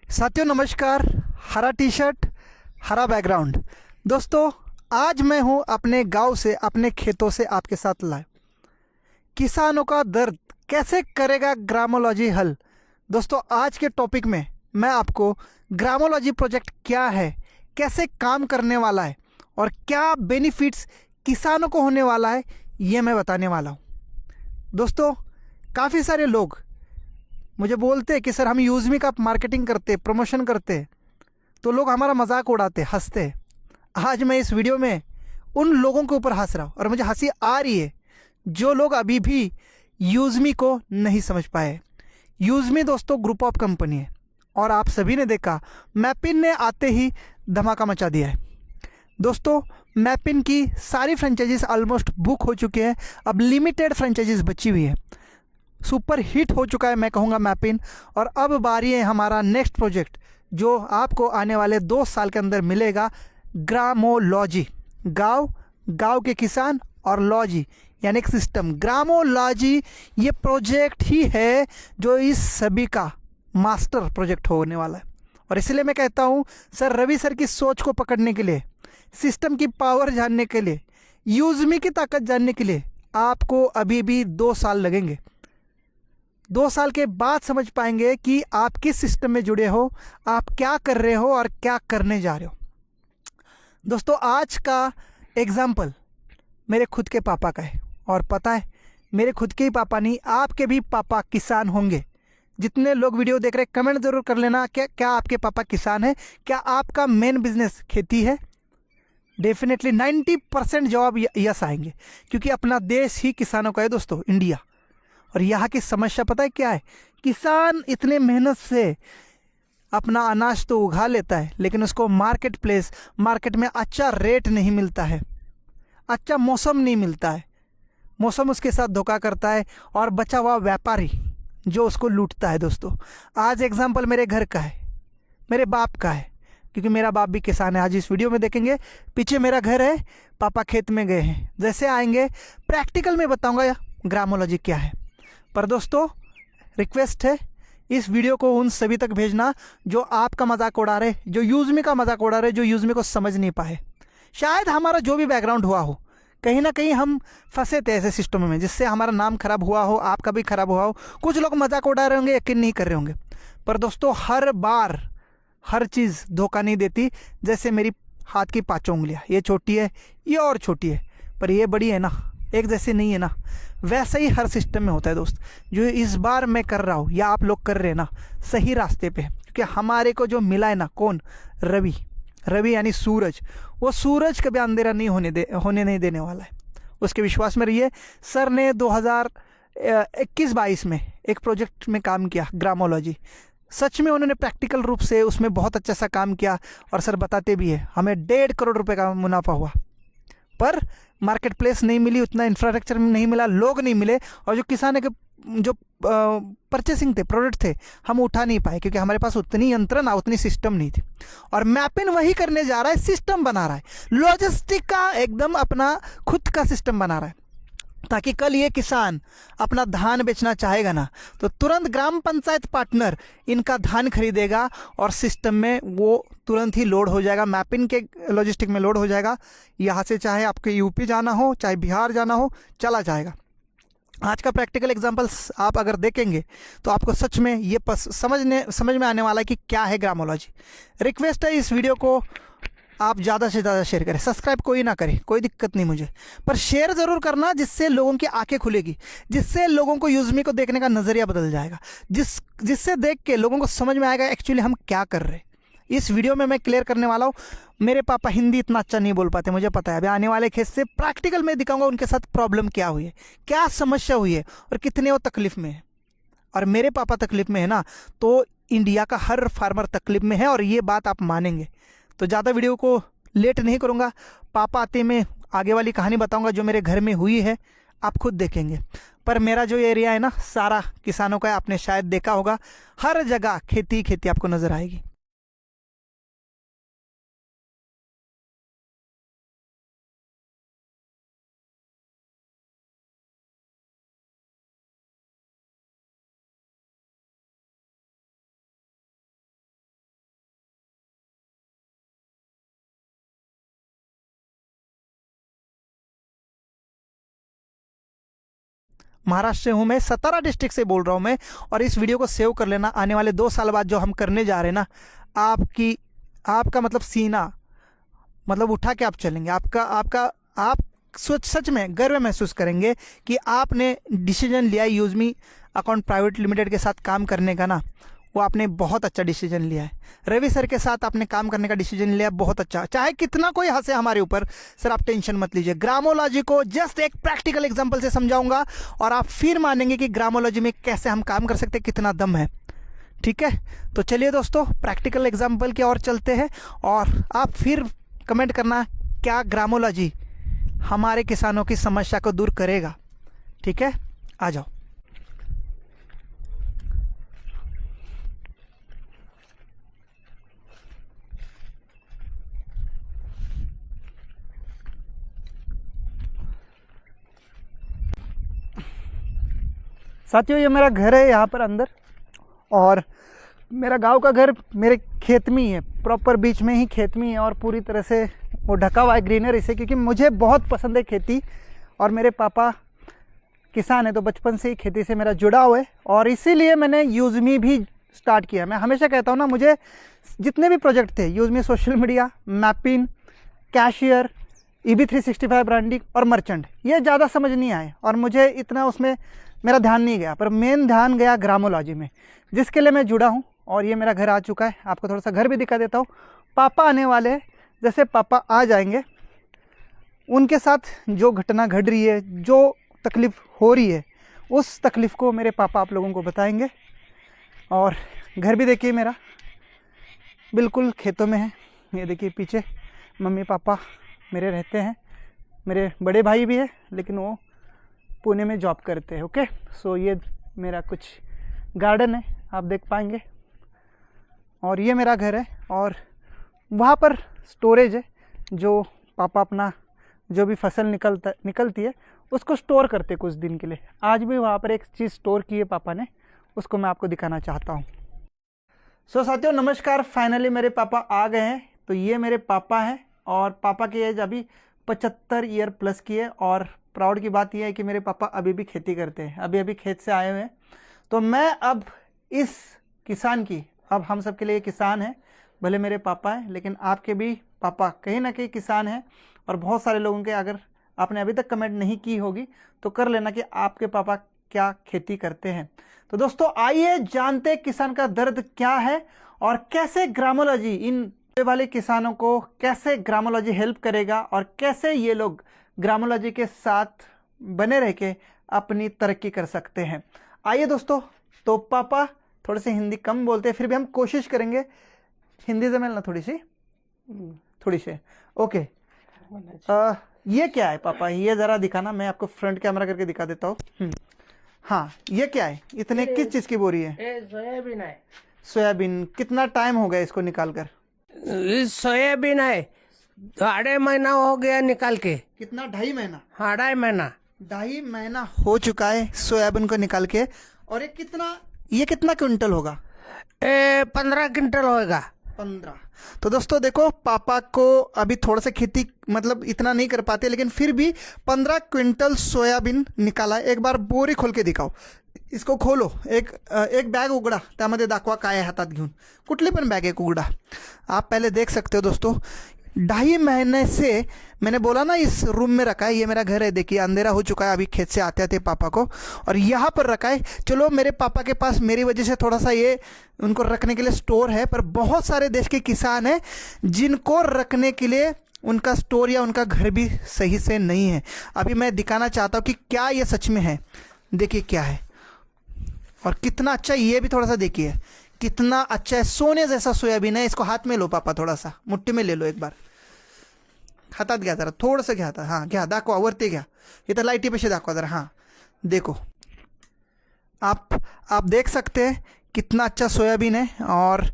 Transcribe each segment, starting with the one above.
साथियों नमस्कार। हरा टी शर्ट, हरा बैकग्राउंड। दोस्तों, आज मैं हूं अपने गांव से, अपने खेतों से आपके साथ लाइव। किसानों का दर्द कैसे करेगा ग्रामोलॉजी हल। दोस्तों, आज के टॉपिक में मैं आपको ग्रामोलॉजी प्रोजेक्ट क्या है, कैसे काम करने वाला है और क्या बेनिफिट्स किसानों को होने वाला है, ये मैं बताने वाला हूं। दोस्तों, काफ़ी सारे लोग मुझे बोलते हैं कि सर हम यूज़मी का मार्केटिंग करते, प्रमोशन करते, तो लोग हमारा मजाक उड़ाते, हंसते। आज मैं इस वीडियो में उन लोगों के ऊपर हंस रहा हूँ और मुझे हंसी आ रही है जो लोग अभी भी यूज़मी को नहीं समझ पाए। यूज़मी दोस्तों ग्रुप ऑफ कंपनी है और आप सभी ने देखा मैपिन ने आते ही धमाका मचा दिया है। दोस्तों, मैपिन की सारी फ्रेंचाइजीज ऑलमोस्ट बुक हो चुके हैं, अब लिमिटेड फ्रेंचाइजीज बची हुई है। सुपर हिट हो चुका है मैं कहूँगा मैपिन, और अब बारी है हमारा नेक्स्ट प्रोजेक्ट जो आपको आने वाले 2 साल के अंदर मिलेगा, ग्रामोलॉजी। गांव, गांव के किसान और लॉजी यानी एक सिस्टम, ग्रामोलॉजी ये प्रोजेक्ट ही है जो इस सभी का मास्टर प्रोजेक्ट होने वाला है। और इसलिए मैं कहता हूँ सर, रवि सर की सोच को पकड़ने के लिए, सिस्टम की पावर जानने के लिए, यूज़मी की ताकत जानने के लिए आपको अभी भी 2 साल लगेंगे। 2 साल के बाद समझ पाएंगे कि आप किस सिस्टम में जुड़े हो, आप क्या कर रहे हो और क्या करने जा रहे हो। दोस्तों, आज का एग्जाम्पल मेरे खुद के पापा का है, और पता है मेरे खुद के ही पापा नहीं, आपके भी पापा किसान होंगे। जितने लोग वीडियो देख रहे, कमेंट जरूर कर लेना, क्या क्या आपके पापा किसान हैं, क्या आपका मेन बिजनेस खेती है। डेफिनेटली 90% जवाब यस आएंगे, क्योंकि अपना देश ही किसानों का है दोस्तों, इंडिया। और यहाँ की समस्या पता है क्या है? किसान इतने मेहनत से अपना अनाज तो उगा लेता है, लेकिन उसको मार्केट में अच्छा रेट नहीं मिलता है, अच्छा मौसम नहीं मिलता है, मौसम उसके साथ धोखा करता है, और बचा हुआ व्यापारी जो उसको लूटता है। दोस्तों, आज एग्जाम्पल मेरे घर का है, मेरे बाप का है, क्योंकि मेरा बाप भी किसान है। आज इस वीडियो में देखेंगे, पीछे मेरा घर है, पापा खेत में गए हैं। जैसे आएंगे प्रैक्टिकल में बताऊंगा ग्रामोलॉजी क्या है। पर दोस्तों, रिक्वेस्ट है, इस वीडियो को उन सभी तक भेजना जो आपका मजाक उड़ा रहे, जो यूज़मी का मजाक उड़ा रहे, जो यूज़मी को समझ नहीं पाए। शायद हमारा जो भी बैकग्राउंड हुआ हो, कहीं ना कहीं हम फंसे थे ऐसे सिस्टम में जिससे हमारा नाम खराब हुआ हो, आपका भी खराब हुआ हो। कुछ लोग मजाक उड़ा रहे होंगे, यकीन नहीं कर रहे होंगे। पर दोस्तों, हर बार हर चीज़ धोखा नहीं देती। जैसे मेरी हाथ की 5 उंगलियाँ, ये छोटी है, ये और छोटी है, पर ये बड़ी है ना, एक जैसी नहीं है ना। वैसे ही हर सिस्टम में होता है दोस्त। जो इस बार मैं कर रहा हूँ या आप लोग कर रहे हैं ना, सही रास्ते पे है। क्योंकि हमारे को जो मिला है ना, कौन? रवि। रवि यानी सूरज। वो सूरज कभी अंधेरा नहीं होने नहीं देने वाला है, उसके विश्वास में रहिए। सर ने 2021-22 में एक प्रोजेक्ट में काम किया, ग्रामोलॉजी। सच में उन्होंने प्रैक्टिकल रूप से उसमें बहुत अच्छा सा काम किया, और सर बताते भी है हमें 1.5 करोड़ रुपए का मुनाफा हुआ। पर मार्केट प्लेस नहीं मिली, उतना इंफ्रास्ट्रक्चर नहीं मिला, लोग नहीं मिले, और जो किसान के जो परचेसिंग थे, प्रोडक्ट थे, हम उठा नहीं पाए, क्योंकि हमारे पास उतनी यंत्र ना, उतनी सिस्टम नहीं थी। और मैपिन वही करने जा रहा है, सिस्टम बना रहा है, लॉजिस्टिक का एकदम अपना खुद का सिस्टम बना रहा है, ताकि कल ये किसान अपना धान बेचना चाहेगा ना, तो तुरंत ग्राम पंचायत पार्टनर इनका धान खरीदेगा और सिस्टम में वो तुरंत ही लोड हो जाएगा, मैपिंग के लॉजिस्टिक में लोड हो जाएगा। यहाँ से चाहे आपके यूपी जाना हो, चाहे बिहार जाना हो, चला जाएगा। आज का प्रैक्टिकल एग्जांपल्स आप अगर देखेंगे तो आपको सच में ये समझ में आने वाला है कि क्या है ग्रामोलॉजी। रिक्वेस्ट है, इस वीडियो को आप ज़्यादा से ज़्यादा शेयर करें। सब्सक्राइब कोई ना करे, कोई दिक्कत नहीं मुझे, पर शेयर ज़रूर करना, जिससे लोगों की आंखें खुलेगी, जिससे लोगों को यूज़मी को देखने का नज़रिया बदल जाएगा, जिससे देख के लोगों को समझ में आएगा एक्चुअली हम क्या कर रहे हैं। इस वीडियो में मैं क्लियर करने वाला हूँ। मेरे पापा हिंदी इतना अच्छा नहीं बोल पाते, मुझे पता है। अभी आने वाले केस से प्रैक्टिकल में दिखाऊंगा उनके साथ प्रॉब्लम क्या हुई है, क्या समस्या हुई है, और कितने वो तकलीफ में है। और मेरे पापा तकलीफ में है ना, तो इंडिया का हर फार्मर तकलीफ में है, और ये बात आप मानेंगे। तो ज़्यादा वीडियो को लेट नहीं करूँगा, पापा आते मैं आगे वाली कहानी बताऊँगा जो मेरे घर में हुई है, आप खुद देखेंगे। पर मेरा जो एरिया है ना, सारा किसानों का है, आपने शायद देखा होगा, हर जगह खेती खेती आपको नज़र आएगी। महाराष्ट्र से हूँ मैं, सतारा डिस्ट्रिक्ट से बोल रहा हूँ मैं। और इस वीडियो को सेव कर लेना, आने वाले 2 साल बाद जो हम करने जा रहे हैं ना, आपका मतलब सीना मतलब उठा के आप चलेंगे। आप सच में गर्व महसूस करेंगे कि आपने डिसीजन लिया यूज़मी अकाउंट प्राइवेट लिमिटेड के साथ काम करने का ना, वो आपने बहुत अच्छा डिसीजन लिया है। रवि सर के साथ आपने काम करने का डिसीजन लिया, बहुत अच्छा। चाहे कितना कोई हंसे हमारे ऊपर, सर आप टेंशन मत लीजिए। ग्रामोलॉजी को जस्ट एक प्रैक्टिकल एग्जांपल से समझाऊंगा और आप फिर मानेंगे कि ग्रामोलॉजी में कैसे हम काम कर सकते हैं, कितना दम है। ठीक है, तो चलिए दोस्तों प्रैक्टिकल एग्जाम्पल की ओर चलते हैं और आप फिर कमेंट करना क्या ग्रामोलॉजी हमारे किसानों की समस्या को दूर करेगा। ठीक है, आ जाओ। साथियों ये मेरा घर है यहाँ पर अंदर, और मेरा गांव का घर मेरे खेत में ही है, प्रॉपर बीच में ही खेत में ही है, और पूरी तरह से वो ढका हुआ है ग्रीनरी से, क्योंकि मुझे बहुत पसंद है खेती। और मेरे पापा किसान है, तो बचपन से ही खेती से मेरा जुड़ा हुआ है, और इसीलिए मैंने यूज़मी भी स्टार्ट किया। मैं हमेशा कहता हूँ ना, मुझे जितने भी प्रोजेक्ट थे, यूज़मी सोशल मीडिया, मैपिन, कैशियर, EB365 ब्रांडिंग और मर्चेंट, ये ज़्यादा समझ नहीं आए और मुझे इतना उसमें मेरा ध्यान नहीं गया, पर मेन ध्यान गया ग्रामोलॉजी में, जिसके लिए मैं जुड़ा हूँ। और ये मेरा घर आ चुका है, आपको थोड़ा सा घर भी दिखा देता हूँ। पापा आने वाले हैं, जैसे पापा आ जाएंगे उनके साथ जो घटना घट रही है, जो तकलीफ़ हो रही है, उस तकलीफ़ को मेरे पापा आप लोगों को बताएंगे। और घर भी देखिए मेरा बिल्कुल खेतों में है, ये देखिए पीछे मम्मी पापा मेरे रहते हैं। मेरे बड़े भाई भी है, लेकिन वो पुणे में जॉब करते हैं। ओके, सो ये मेरा कुछ गार्डन है, आप देख पाएंगे, और ये मेरा घर है। और वहाँ पर स्टोरेज है, जो पापा अपना जो भी फसल निकलती है उसको स्टोर करते कुछ दिन के लिए। आज भी वहाँ पर एक चीज़ स्टोर की है पापा ने, उसको मैं आपको दिखाना चाहता हूँ। सो साथियों नमस्कार, फाइनली मेरे पापा आ गए हैं। तो ये मेरे पापा हैं, और पापा की एज अभी 75 ईयर प्लस की है। और प्राउड की बात यह है कि मेरे पापा अभी भी खेती करते हैं, अभी खेत से आए हुए हैं। तो मैं अब इस किसान की, अब हम सब के लिए किसान है, भले मेरे पापा हैं लेकिन आपके भी पापा कहीं ना कहीं किसान हैं। और बहुत सारे लोगों के, अगर आपने अभी तक कमेंट नहीं की होगी तो कर लेना कि आपके पापा क्या खेती करते हैं। तो दोस्तों आइए जानते हैं किसान का दर्द क्या है, और कैसे ग्रामोलॉजी इन वाले किसानों को कैसे ग्रामोलॉजी हेल्प करेगा, और कैसे ये लोग ग्रामोलॉजी के साथ बने रह के अपनी तरक्की कर सकते हैं। आइए दोस्तों, तो पापा थोड़े से हिंदी कम बोलते हैं, फिर भी हम कोशिश करेंगे हिंदी से मिलना थोड़ी सी। ओके, ये क्या है पापा, ये ज़रा दिखाना, मैं आपको फ्रंट कैमरा करके दिखा देता हूँ। हाँ, ये क्या है, इतने किस चीज़ की बोरी है? सोयाबीन है। सोयाबीन। कितना टाइम हो गया इसको निकाल कर? सोयाबीन है, 2.5 महीना हो गया निकाल के। कितना? 2.5 महीना? हाँ, 2.5 महीना। 2.5 महीना हो चुका है सोयाबीन को निकाल के। और ये कितना क्विंटल होगा? 15 क्विंटल होगा। 15। तो दोस्तों देखो, पापा को अभी थोड़ा सा खेती मतलब इतना नहीं कर पाते, लेकिन फिर भी 15 क्विंटल सोयाबीन निकाला। एक बार बोरी खोल के दिखाओ, इसको खोलो, एक बॅग उघडा, त्यामध्ये दाखवा काय आहे हातात घेऊन, कुठली पण बॅग एक उघडा। आप पहले देख सकते हो दोस्तों, 2.5 महीने से मैंने बोला ना इस रूम में रखा है। ये मेरा घर है, देखिए अंधेरा हो चुका है, अभी खेत से आते आते पापा को, और यहाँ पर रखा है। चलो मेरे पापा के पास मेरी वजह से थोड़ा सा ये उनको रखने के लिए स्टोर है, पर बहुत सारे देश के किसान हैं जिनको रखने के लिए उनका स्टोर या उनका घर भी सही से नहीं है। अभी मैं दिखाना चाहता हूँ कि क्या ये सच में है। देखिए क्या है, और कितना अच्छा, ये भी थोड़ा सा देखिए कितना अच्छा है, सोने जैसा सोयाबीन है। इसको हाथ में लो पापा, थोड़ा सा मुट्ठी में ले लो, एक बार हातात घ्या जरा, थोडंसं घ्या आता, हां घ्या, दाखवा वरती घ्या, इथं लाईटीपेक्षा दाखवा जरा, हां देखो, आप देख सकते हैं कितना अच्छा सोयाबीन है, और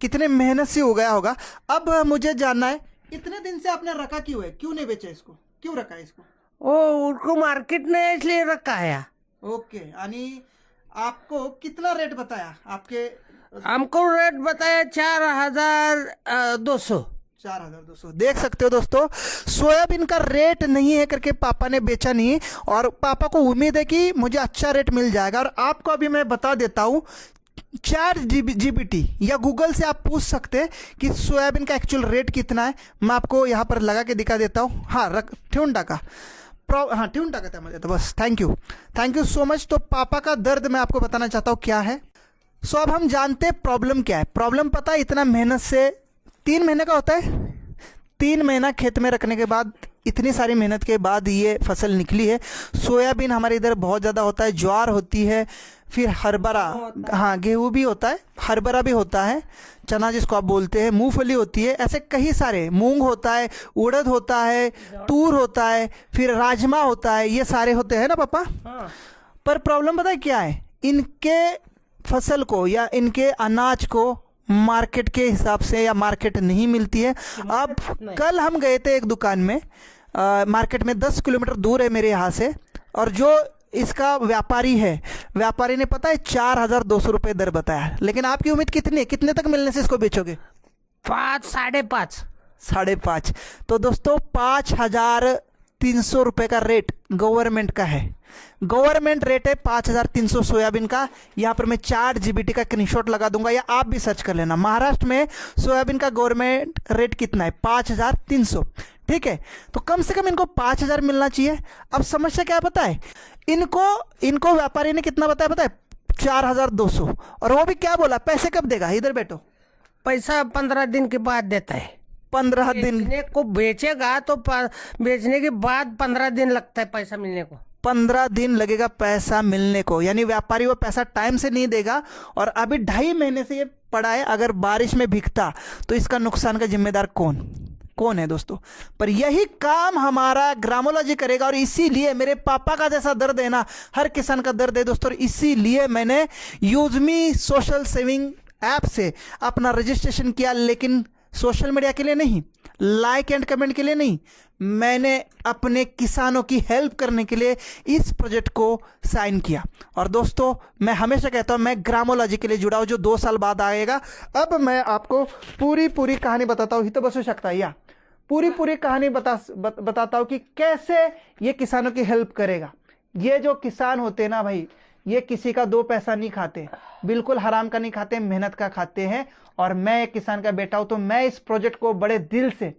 कितने मेहनत से हो गया होगा। अब मुझे जानना है, इतने दिन से आपने रखा क्यों है, क्यों नहीं बेचा इसको, क्यों रखा है इसको? वो उनको मार्केट नहीं है इसलिए रखा है। ओके, आणि आपको कितना रेट बताया आपके? हमको रेट बताया 4,200। 4,200 देख सकते हो दोस्तों, सोयाबीन का रेट नहीं है करके पापा ने बेचा नहीं, और पापा को उम्मीद है कि मुझे अच्छा रेट मिल जाएगा। और आपको अभी मैं बता देता हूँ, ChatGPT या गूगल से आप पूछ सकते हैं कि सोयाबीन का एक्चुअल रेट कितना है। मैं आपको यहाँ पर लगा के दिखा देता हूँ। हाँ, ठेउन टाका, हाँ ठेउन टाका था मुझे तो, बस थैंक यू सो मच। तो पापा का दर्द मैं आपको बताना चाहता हूँ क्या है। सो अब हम जानते हैं प्रॉब्लम क्या है। प्रॉब्लम पता है, इतना मेहनत से 3 महीने का होता है, 3 महीना खेत में रखने के बाद, इतनी सारी मेहनत के बाद ये फसल निकली है। सोयाबीन हमारे इधर बहुत ज़्यादा होता है, ज्वार होती है, फिर हरबरा, हाँ गेहूँ भी होता है, हरबरा भी होता है, चना जिसको आप बोलते हैं, मूंगफली होती है, ऐसे कई सारे, मूंग होता है, उड़द होता है, तूर होता है, फिर राजमा होता है, ये सारे होते हैं ना पापा। हाँ। पर प्रॉब्लम पता है क्या है, इनके फसल को या इनके अनाज को मार्केट के हिसाब से या मार्केट नहीं मिलती है। अब कल हम गए थे एक दुकान में, मार्केट में 10 किलोमीटर दूर है मेरे यहाँ से, और जो इसका व्यापारी है, व्यापारी ने पता है 4,200 रुपये दर बताया। लेकिन आपकी उम्मीद कितने तक मिलने से इसको बेचोगे? 5, 5.5। 5.5। तो दोस्तों 5,300 रुपये का रेट गवर्नमेंट का है, गवर्नमेंट रेट है 5,300 सोयाबीन का। यहाँ पर मैं ChatGPT का स्क्रीनशॉट लगा दूंगा, या आप भी सर्च कर लेना। महाराष्ट्र में सोयाबीन का गवर्नमेंट रेट कितना है? 5,300। ठीक है, तो कम से कम इनको 5,000 मिलना चाहिए। अब समस्या क्या है पता है, इनको व्यापारी ने कितना बताया पता है? 4,200। और वो भी क्या बोला, पैसे कब देगा? इधर बैठो। पैसा 15 दिन के बाद देता है। 15 दिन बेचने को बेचेगा तो बेचने के बाद 15 दिन लगता है पैसा मिलने को। 15 दिन लगेगा पैसा मिलने को, यानी व्यापारी वो पैसा टाइम से नहीं देगा। और अभी 2.5 महीने से ये पड़ा है, अगर बारिश में भीगता तो इसका नुकसान का जिम्मेदार कौन है दोस्तों? पर यही काम हमारा ग्रामोलॉजी करेगा, और इसीलिए मेरे पापा का जैसा दर्द है ना, हर किसान का दर्द है दोस्तों। इसीलिए मैंने यूजमी सोशल सेविंग ऐप से अपना रजिस्ट्रेशन किया, लेकिन सोशल मीडिया के लिए नहीं, लाइक एंड कमेंट के लिए नहीं, मैंने अपने किसानों की हेल्प करने के लिए इस प्रोजेक्ट को साइन किया। और दोस्तों मैं हमेशा कहता हूँ, मैं ग्रामोलॉजी के लिए जुड़ा हूँ, जो 2 साल बाद आएगा। अब मैं आपको पूरी कहानी बताता हूँ, ही तो बस हो सकता है या पूरी कहानी बताता हूँ कि कैसे ये किसानों की हेल्प करेगा। ये जो किसान होते हैं ना भाई, ये किसी का 2 पैसा नहीं खाते, बिल्कुल हराम का नहीं खाते, मेहनत का खाते हैं। और मैं एक किसान का बेटा हूं, तो मैं इस प्रोजेक्ट को बड़े दिल से,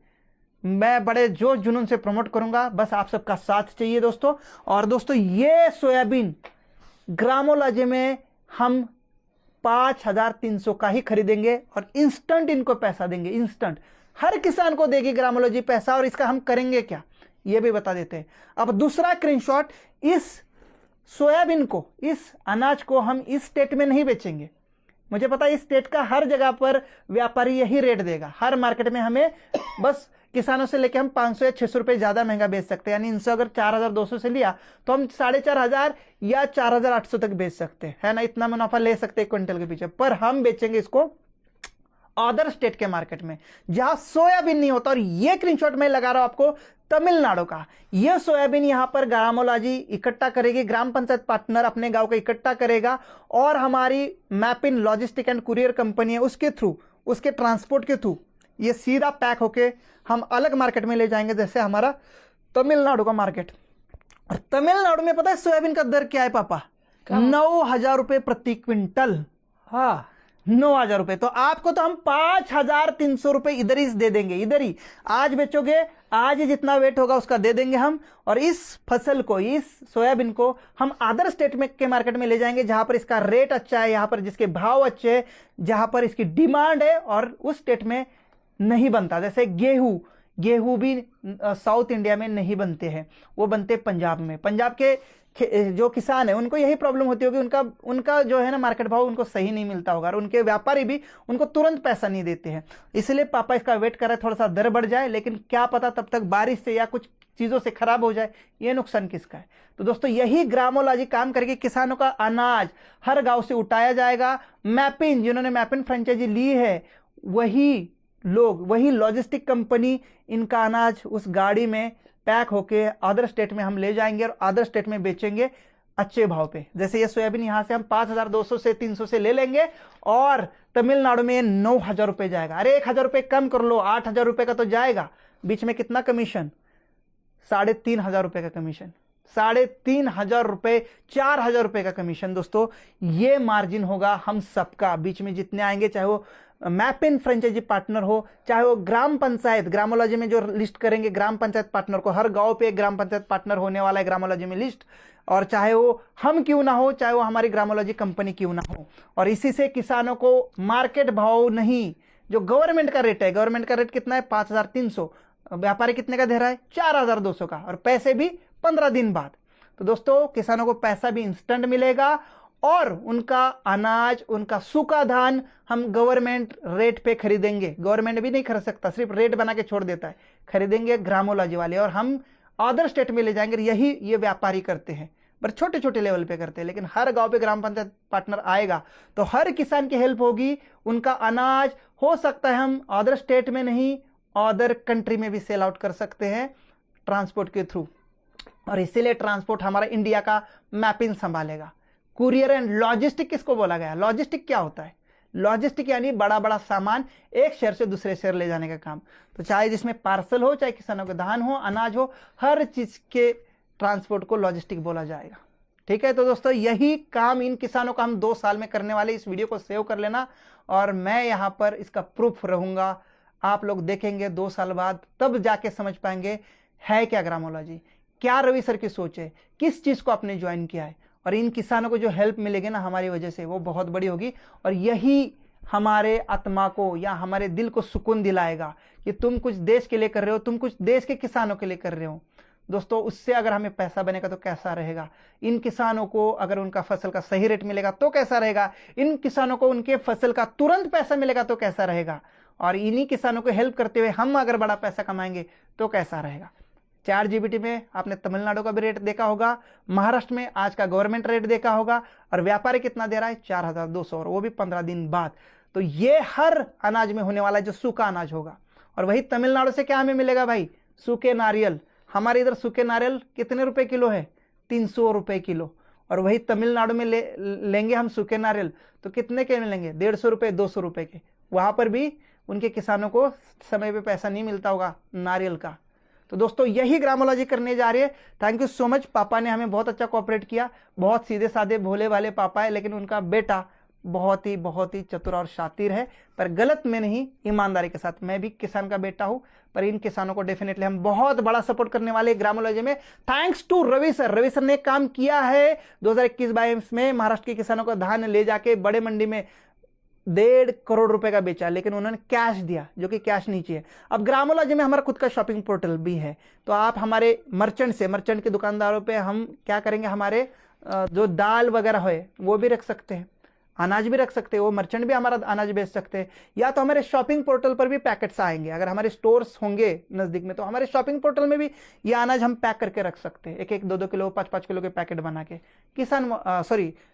मैं बड़े जोश जुनून से प्रमोट करूंगा। बस आप सबका साथ चाहिए दोस्तों। और दोस्तों ये सोयाबीन ग्रामोलॉजी में हम 5,300 का ही खरीदेंगे, और इंस्टेंट इनको पैसा देंगे, इंस्टेंट हर किसान को देगी ग्रामोलॉजी पैसा। और इसका हम करेंगे क्या, ये भी बता देते हैं। अब दूसरा स्क्रीनशॉट, इस सोयाबीन को, इस अनाज को हम इस स्टेट में नहीं बेचेंगे। मुझे पता है इस स्टेट का हर जगह पर व्यापारी यही रेट देगा, हर मार्केट में हमें बस किसानों से लेके हम 500 या 600 रुपये ज़्यादा महंगा बेच सकते हैं। यानी इनसे अगर 4,200 से लिया तो हम 4,500 या 4,800 तक बेच सकते हैं, है ना, इतना मुनाफा ले सकते हैं क्विंटल के पीछे। पर हम बेचेंगे इसको अदर स्टेट के मार्केट में जहां सोयाबीन नहीं होता। और ये स्क्रीनशॉट मैं लगा रहा हूं आपको तमिलनाडु का। ये सोयाबीन यहां पर ग्रामोलॉजी इकट्ठा करेगी, ग्राम पंचायत पार्टनर अपने गांव का इकट्ठा करेगा, और हमारी मैपिन लॉजिस्टिक एंड कुरियर कंपनी है, उसके थ्रू, उसके ट्रांसपोर्ट के थ्रू ये सीधा पैक होके हम अलग मार्केट में ले जाएंगे, जैसे हमारा तमिलनाडु का मार्केट। और तमिलनाडु में पता है सोयाबीन का दर क्या है पापा? 9,000 रुपये प्रति क्विंटल। हाँ, 9,000 रुपये। तो आपको तो हम 5,300 रुपये इधर ही दे देंगे, इधर ही आज बेचोगे, आज ही जितना वेट होगा उसका दे देंगे हम। और इस फसल को, इस सोयाबीन को हम अदर स्टेट में के मार्केट में ले जाएंगे, जहां पर इसका रेट अच्छा है, यहां पर जिसके भाव अच्छे हैं, जहां पर इसकी डिमांड है, और उस स्टेट में नहीं बनता। जैसे गेहूं भी साउथ इंडिया में नहीं बनते हैं, वो बनते पंजाब में। पंजाब के जो किसान है उनको यही प्रॉब्लम होती होगी, उनका जो है ना मार्केट भाव उनको सही नहीं मिलता होगा, और उनके व्यापारी भी उनको तुरंत पैसा नहीं देते हैं। इसलिए पापा इसका वेट कर रहे, थोड़ा सा दर बढ़ जाए, लेकिन क्या पता तब तक बारिश से या कुछ चीज़ों से खराब हो जाए, ये नुकसान किसका है? तो दोस्तों यही ग्रामोलॉजी काम करके किसानों का अनाज हर गाँव से उठाया जाएगा। मैपिन, जिन्होंने मैपिन फ्रेंचाइजी ली है, वही लोग, वही लॉजिस्टिक कंपनी इनका अनाज उस गाड़ी में पैक होके अदर स्टेट में हम ले जाएंगे और अदर स्टेट में बेचेंगे। अच्छे भाव पे। जैसे ये सोयाबीन यहां से हम 5,200 से 300 से ले लेंगे और तमिलनाडु में 9,000 रुपए जाएगा। अरे 1,000 रुपए कम कर लो, 8,000 रुपए का तो जाएगा। बीच में कितना कमीशन? 3,500 रुपए का कमीशन, 3,500 रुपए, 4,000 रुपए का कमीशन। दोस्तों ये मार्जिन होगा हम सबका। बीच में जितने आएंगे, चाहे वो मैप इन फ्रेंचाइजी पार्टनर हो, चाहे वो ग्राम पंचायत, ग्रामोलॉजी में जो लिस्ट करेंगे ग्राम पंचायत पार्टनर को, हर गांव पे एक ग्राम पंचायत पार्टनर होने वाला है ग्रामोलॉजी में लिस्ट, और चाहे वो हम क्यों ना हो, चाहे वो हमारी ग्रामोलॉजी कंपनी क्यों ना हो। और इसी से किसानों को मार्केट भाव नहीं, जो गवर्नमेंट का रेट है, गवर्नमेंट का रेट कितना है? 5,300, व्यापारी कितने का दे रहा है? 4,200 का, और पैसे भी 15 दिन बाद। तो दोस्तों किसानों को पैसा भी इंस्टेंट मिलेगा और उनका अनाज, उनका सूखा धान हम गवर्नमेंट रेट पे खरीदेंगे। गवर्नमेंट भी नहीं खरीद सकता, सिर्फ रेट बना के छोड़ देता है, खरीदेंगे ग्रामोलॉजी वाले, और हम अदर स्टेट में ले जाएंगे। यही ये व्यापारी करते हैं, पर छोटे छोटे लेवल पे करते हैं। लेकिन हर गांव पे ग्राम पंचायत पार्टनर आएगा तो हर किसान की हेल्प होगी। उनका अनाज हो सकता है हम अदर स्टेट में नहीं, अदर कंट्री में भी सेल आउट कर सकते हैं ट्रांसपोर्ट के थ्रू। और इसीलिए ट्रांसपोर्ट हमारा इंडिया का मैपिंग संभालेगा। कुरियर एंड लॉजिस्टिक किसको बोला गया? लॉजिस्टिक क्या होता है? लॉजिस्टिक यानी बड़ा बड़ा सामान एक शहर से दूसरे शहर ले जाने का काम। तो चाहे जिसमें पार्सल हो, चाहे किसानों के धान हो, अनाज हो, हर चीज के ट्रांसपोर्ट को लॉजिस्टिक बोला जाएगा। ठीक है, तो दोस्तों यही काम इन किसानों का हम 2 साल में करने वाले। इस वीडियो को सेव कर लेना और मैं यहां पर इसका प्रूफ रहूंगा। आप लोग देखेंगे 2 साल बाद, तब जाके समझ पाएंगे है क्या ग्रामोलॉजी, क्या रवि सर की सोच है, किस चीज को आपने ज्वाइन किया है। और इन किसानों को जो हेल्प मिलेगी ना हमारी वजह से, वो बहुत बड़ी होगी। और यही हमारे आत्मा को या हमारे दिल को सुकून दिलाएगा कि तुम कुछ देश के लिए कर रहे हो, तुम कुछ देश के किसानों के लिए कर रहे हो। दोस्तों उससे अगर हमें पैसा बनेगा तो कैसा रहेगा? इन किसानों को अगर उनका फसल का सही रेट मिलेगा तो कैसा रहेगा? इन किसानों को उनके फसल का तुरंत पैसा मिलेगा तो कैसा रहेगा? और इन्हीं किसानों को हेल्प करते हुए हम अगर बड़ा पैसा कमाएंगे तो कैसा रहेगा? ChatGPT में आपने तमिलनाडु का भी रेट देखा होगा, महाराष्ट्र में आज का गवर्नमेंट रेट देखा होगा, और व्यापारी कितना दे रहा है? 4,200, और वो भी 15 दिन बाद। तो ये हर अनाज में होने वाला है जो सूखा अनाज होगा। और वही तमिलनाडु से क्या हमें मिलेगा भाई? सूखे नारियल। हमारे इधर सूखे नारियल कितने रुपए किलो है? 300 रुपए किलो। और वही तमिलनाडु में लेंगे हम सूखे नारियल तो कितने के मिलेंगे? 150 रुपए, 200 रुपए के। वहां पर भी उनके किसानों को समय पे पैसा नहीं मिलता होगा नारियल का। तो दोस्तों यही ग्रामोलॉजी करने जा रही है। Thank you so much. पापा ने हमें बहुत अच्छा कोऑपरेट किया। बहुत सीधे साधे भोले वाले पापा है, लेकिन उनका बेटा बहुत ही चतुर और शातिर है, पर गलत में नहीं, ईमानदारी के साथ। मैं भी किसान का बेटा हूं, पर इन किसानों को डेफिनेटली हम बहुत बड़ा सपोर्ट करने वाले ग्रामोलॉजी में। Thanks to Ravi sir. Ravi sir ने काम किया है 2021-22 में। महाराष्ट्र के किसानों का धान ले जाके बड़े मंडी में 1.5 करोड़ रुपए का बेचा, लेकिन उन्होंने कैश दिया, जो कि कैश नहीं चाहिए। अब ग्रामोलॉजी में हमारा खुद का शॉपिंग पोर्टल भी है, तो आप हमारे मर्चेंट के दुकानदारों पे हम क्या करेंगे, हमारे जो दाल वगैरह है वो भी रख सकते हैं, अनाज भी रख सकते हैं, वो मर्चेंट भी हमारा अनाज बेच सकते हैं। या तो हमारे शॉपिंग पोर्टल पर भी पैकेट्स आएंगे। अगर हमारे स्टोर्स होंगे नजदीक में तो हमारे शॉपिंग पोर्टल में भी ये अनाज हम पैक करके रख सकते हैं, 1-1, 2-2 किलो, 5-5 किलो के पैकेट बना के।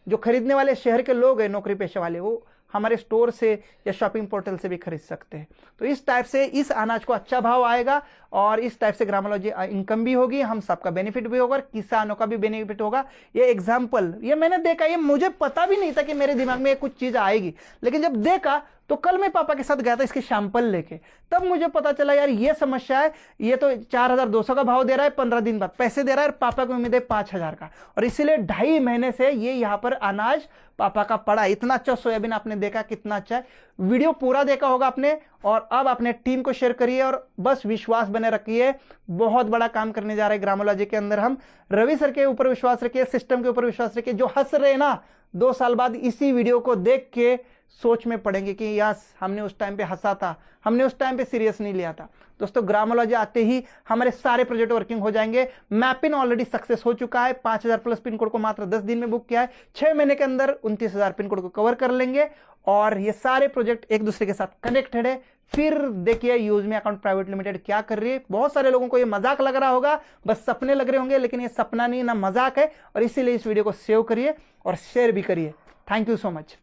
जो खरीदने वाले शहर के लोग हैं, नौकरी पेशे वाले, वो हमारे स्टोर से या शॉपिंग पोर्टल से भी खरीद सकते हैं। तो इस टाइप से इस अनाज को अच्छा भाव आएगा और इस टाइप से ग्रामोलॉजी इनकम भी होगी, हम सबका बेनिफिट भी होगा और किसानों का भी बेनिफिट होगा। ये एग्जाम्पल, ये मैंने देखा, ये मुझे पता भी नहीं था कि मेरे दिमाग में कुछ चीज आएगी, लेकिन जब देखा तो कल मैं पापा के साथ गया था इसके सैंपल लेके, तब मुझे पता चला यार ये समस्या है। ये तो 4,200 का भाव दे रहा है, 15 दिन बाद पैसे दे रहा है, और पापा को उम्मीद है 5,000 का। और इसीलिए 2.5 महीने से ये यहाँ पर अनाज पापा का पड़ा। इतना अच्छा सोयाबीन आपने देखा, कितना अच्छा है। वीडियो पूरा देखा होगा आपने, और अब अपने टीम को शेयर करिए और बस विश्वास बने रखिए। बहुत बड़ा काम करने जा रहे हैं ग्रामोलॉजी के अंदर हम। रवि सर के ऊपर विश्वास रखिए, सिस्टम के ऊपर विश्वास रखिए। जो हंस रहे ना 2 साल बाद इसी वीडियो को देख के सोच में पड़ेंगे कि यस, हमने उस टाइम पे हंसा था, हमने उस टाइम पे सीरियस नहीं लिया था। दोस्तों ग्रामोलॉजी आते ही हमारे सारे प्रोजेक्ट वर्किंग हो जाएंगे। मैपिन ऑलरेडी सक्सेस हो चुका है, 5,000 प्लस पिन कोड को मात्र 10 दिन में बुक किया है। 6 महीने के अंदर 29,000 पिन कोड को कवर कर लेंगे, और ये सारे प्रोजेक्ट एक दूसरे के साथ कनेक्टेड है। फिर देखिए use me account private limited क्या कर रही है। बहुत सारे लोगों को ये मजाक लग रहा होगा, बस सपने लग रहे होंगे, लेकिन ये सपना नहीं ना मजाक है। और इसीलिए इस वीडियो को सेव करिए और शेयर भी करिए। Thank you so much.